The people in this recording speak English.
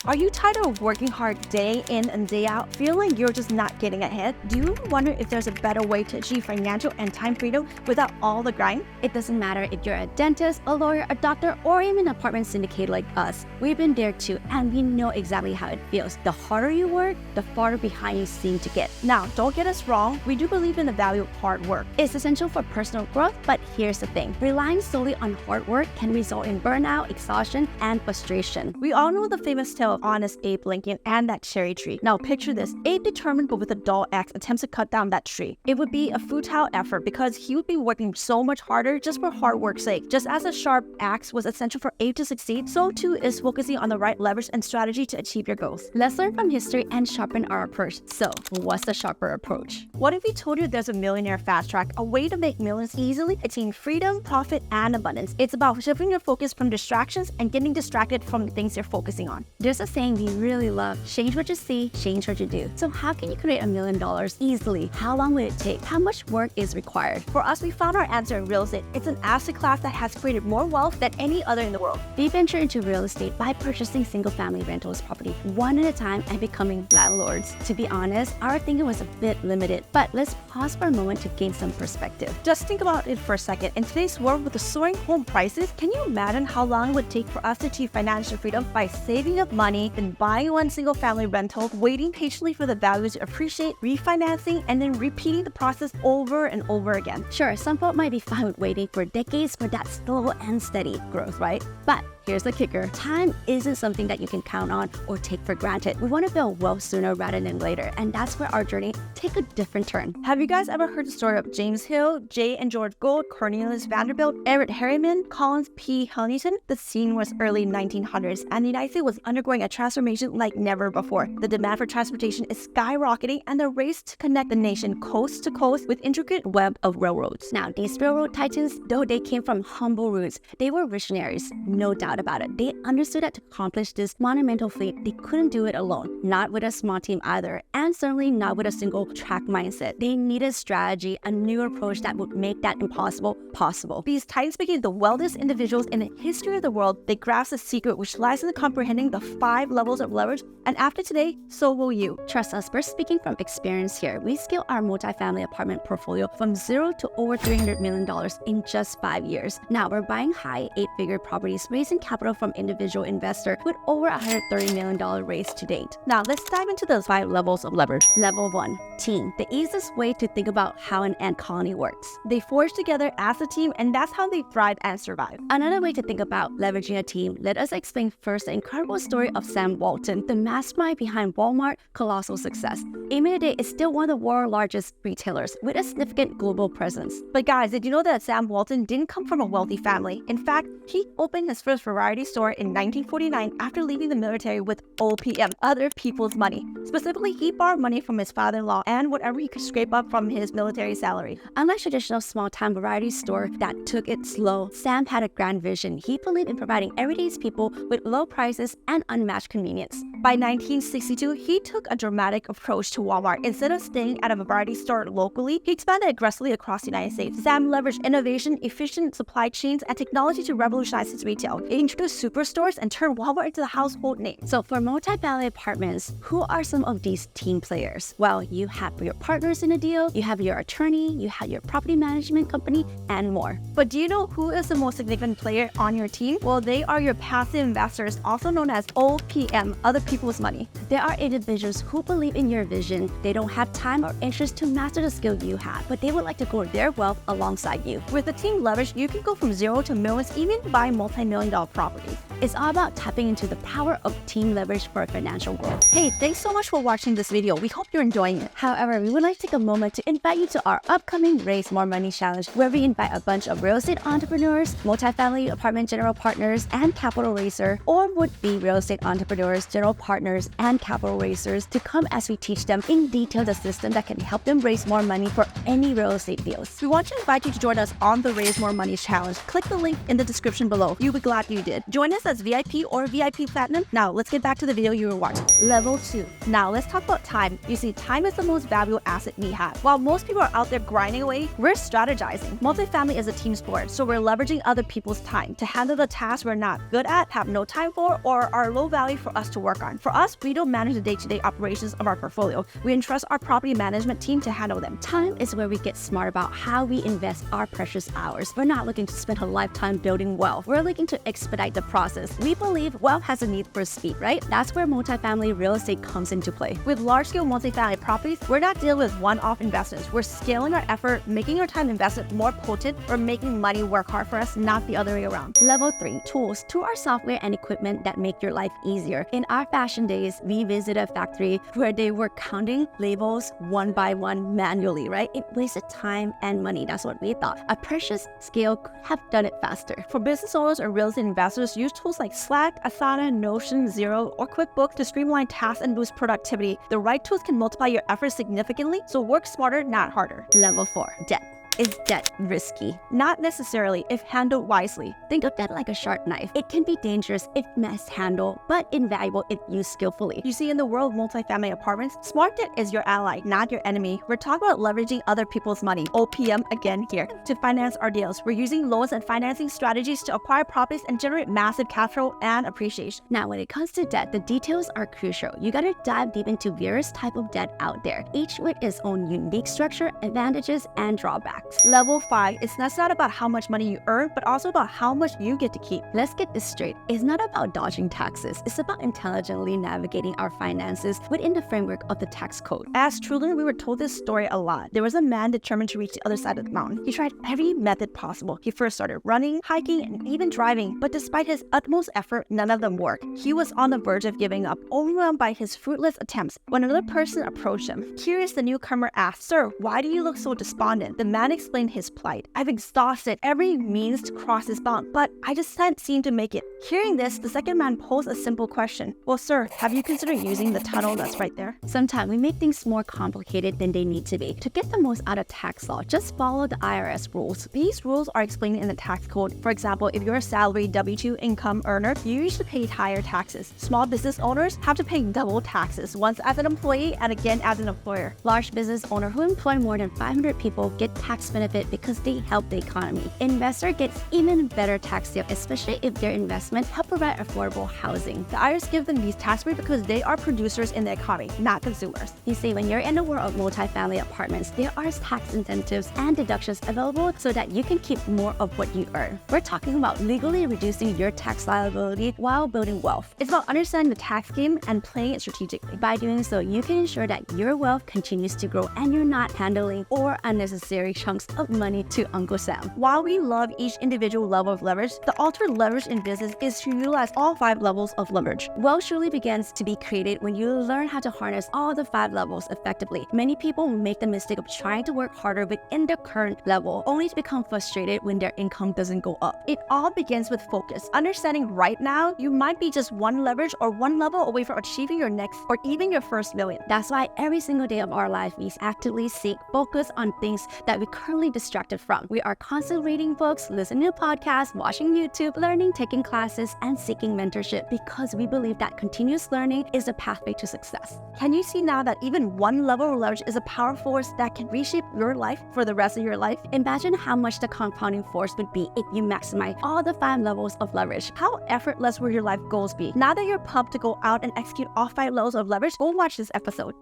Are you tired of working hard day in and day out, feeling like you're just not getting ahead? Do you wonder if there's a better way to achieve financial and time freedom without all the grind? It doesn't matter if you're a dentist, a lawyer, a doctor, or even an apartment syndicate like us. We've been there too, and we know exactly how it feels. The harder you work, the farther behind you seem to get. Now, don't get us wrong, we do believe in the value of hard work. It's essential for personal growth, but here's the thing. Relying solely on hard work can result in burnout, exhaustion, and frustration. We all know the famous tale of honest Abe Lincoln and that cherry tree. Now picture this. Abe, determined but with a dull axe, attempts to cut down that tree. It would be a futile effort because he would be working so much harder just for hard work's sake. Just as a sharp axe was essential for Abe to succeed, so too is focusing on the right leverage and strategy to achieve your goals. Let's learn from history and sharpen our approach. So, what's the sharper approach? What if we told you there's a millionaire fast track, a way to make millions easily, attain freedom, profit, and abundance? It's about shifting your focus from distractions and getting distracted from the things you're focusing on. There's a saying we really love: change what you see, change what you do. So how can you create $1 million easily? How long will it take? How much work is required? For us, we found our answer in real estate. It's an asset class that has created more wealth than any other in the world. We venture into real estate by purchasing single-family rentals property one at a time and becoming landlords. To be honest, our thinking was a bit limited, but let's pause for a moment to gain some perspective. Just think about it for a second. In today's world with the soaring home prices, can you imagine how long it would take for us to achieve financial freedom by saving up money, then buying one single-family rental, waiting patiently for the values to appreciate, refinancing, and then repeating the process over and over again? Sure, some folk might be fine with waiting for decades for that slow and steady growth, right? But here's the kicker. Time isn't something that you can count on or take for granted. We want to build wealth sooner rather than later, and that's where our journey take a different turn. Have you guys ever heard the story of James Hill, J. and George Gold, Cornelius Vanderbilt, Everett Harriman, Collins P. Huntington? The scene was early 1900s, and the United States was undergoing a transformation like never before. The demand for transportation is skyrocketing, and the race to connect the nation coast to coast with intricate web of railroads. Now, these railroad titans, though they came from humble roots, they were visionaries, no doubt about it. They understood that to accomplish this monumental feat, they couldn't do it alone, not with a small team either, and certainly not with a single track mindset. They needed strategy, a new approach that would make that impossible possible. These titans became the wealthiest individuals in the history of the world. They grasped the secret which lies in comprehending the 5 levels of leverage, and after today, so will you. Trust us, we're speaking from experience here. We scaled our multifamily apartment portfolio from 0 to over $300 million in just 5 years. Now we're buying high 8-figure properties, raising capital from individual investor with over $130 million raised to date. Now let's dive into those 5 levels of leverage. Level 1, team. The easiest way to think about how an ant colony works. They forge together as a team, and that's how they thrive and survive. Another way to think about leveraging a team, let us explain first the incredible story of Sam Walton, the mastermind behind Walmart's colossal success. Even today, it's still one of the world's largest retailers with a significant global presence. But guys, did you know that Sam Walton didn't come from a wealthy family? In fact, he opened his first variety store in 1949 after leaving the military with OPM, other people's money. Specifically, he borrowed money from his father-in-law and whatever he could scrape up from his military salary. Unlike traditional small-time variety store that took it slow, Sam had a grand vision. He believed in providing everyday people with low prices and unmatched convenience. By 1962, he took a dramatic approach to Walmart. Instead of staying at a variety store locally, he expanded aggressively across the United States. Sam leveraged innovation, efficient supply chains, and technology to revolutionize his retail. He introduced superstores and turned Walmart into the household name. So for multifamily apartments, who are some of these team players? Well, you have your partners in a deal, you have your attorney, you have your property management company, and more. But do you know who is the most significant player on your team? Well, they are your passive investors, also known as OPM, other people's money. There are individuals who believe in your vision. They don't have time or interest to master the skill you have, but they would like to grow their wealth alongside you. With the team leverage, you can go from 0 to millions, even buy multi-million-dollar properties. It's all about tapping into the power of team leverage for financial growth. Hey, thanks so much for watching this video. We hope you're enjoying it. However, we would like to take a moment to invite you to our upcoming Raise More Money Challenge, where we invite a bunch of real estate entrepreneurs, multifamily apartment general partners, and capital raisers, or would-be real estate entrepreneurs, general partners, and capital raisers to come as we teach them in detail the system that can help them raise more money for any real estate deals. We want to invite you to join us on the Raise More Money Challenge. Click the link in the description below. You'll be glad you you did. Join us as VIP or VIP Platinum. Now, let's get back to the video you were watching. Level 2. Now, let's talk about time. You see, time is the most valuable asset we have. While most people are out there grinding away, we're strategizing. Multifamily is a team sport, so we're leveraging other people's time to handle the tasks we're not good at, have no time for, or are low value for us to work on. For us, we don't manage the day-to-day operations of our portfolio. We entrust our property management team to handle them. Time is where we get smart about how we invest our precious hours. We're not looking to spend a lifetime building wealth. We're looking to expedite the process. We believe wealth has a need for speed, right? That's where multifamily real estate comes into play. With large-scale multifamily properties, we're not dealing with one-off investments. We're scaling our effort, making our time investment more potent, or making money work hard for us, not the other way around. Level 3, tools to our software and equipment that make your life easier. In our fashion days, we visited a factory where they were counting labels one by one manually, right? It wasted time and money. That's what we thought. A precious scale could have done it faster. For business owners or real estate investors, use tools like Slack, Asana, Notion, Xero, or QuickBooks to streamline tasks and boost productivity. The right tools can multiply your efforts significantly, so work smarter, not harder. Level 4, debt. Is debt risky? Not necessarily if handled wisely. Think of debt like a sharp knife. It can be dangerous if mishandled, but invaluable if used skillfully. You see, in the world of multifamily apartments, smart debt is your ally, not your enemy. We're talking about leveraging other people's money, OPM again here, to finance our deals. We're using loans and financing strategies to acquire properties and generate massive capital and appreciation. Now, when it comes to debt, the details are crucial. You gotta dive deep into various types of debt out there, each with its own unique structure, advantages, and drawbacks. Level 5, it's not about how much money you earn, but also about how much you get to keep. Let's get this straight. It's not about dodging taxes. It's about intelligently navigating our finances within the framework of the tax code. As children, we were told this story a lot. There was a man determined to reach the other side of the mountain. He tried every method possible. He first started running, hiking, and even driving, but despite his utmost effort, none of them worked. He was on the verge of giving up, overwhelmed by his fruitless attempts, when another person approached him. Curious, the newcomer asked, "Sir, why do you look so despondent?" The man explained his plight. "I've exhausted every means to cross this bound, but I just can't seem to make it." Hearing this, the second man posed a simple question. "Well, sir, have you considered using the tunnel that's right there?" Sometimes we make things more complicated than they need to be. To get the most out of tax law, just follow the IRS rules. These rules are explained in the tax code. For example, if you're a salary W-2 income earner, you usually pay higher taxes. Small business owners have to pay double taxes, once as an employee and again as an employer. Large business owners who employ more than 500 people get tax benefit because they help the economy. Investor gets even better tax deal, especially if their investment help provide affordable housing. The IRS give them these tax breaks because they are producers in the economy, not consumers. You see, when you're in the world of multifamily apartments, there are tax incentives and deductions available so that you can keep more of what you earn. We're talking about legally reducing your tax liability while building wealth. It's about understanding the tax game and playing it strategically. By doing so, you can ensure that your wealth continues to grow and you're not handling or unnecessary chunks of money to Uncle Sam. While we love each individual level of leverage, the ultimate leverage in business is to utilize all 5 levels of leverage. Wealth truly begins to be created when you learn how to harness all the 5 levels effectively. Many people make the mistake of trying to work harder within their current level, only to become frustrated when their income doesn't go up. It all begins with focus. Understanding right now, you might be just one leverage or one level away from achieving your next or even your first million. That's why every single day of our life, we actively seek focus on things that we're currently distracted from. We are constantly reading books, listening to podcasts, watching YouTube, learning, taking classes, and seeking mentorship because we believe that continuous learning is the pathway to success. Can you see now that even one level of leverage is a power force that can reshape your life for the rest of your life? Imagine how much the compounding force would be if you maximize all the 5 levels of leverage. How effortless will your life goals be? Now that you're pumped to go out and execute all 5 levels of leverage, go watch this episode.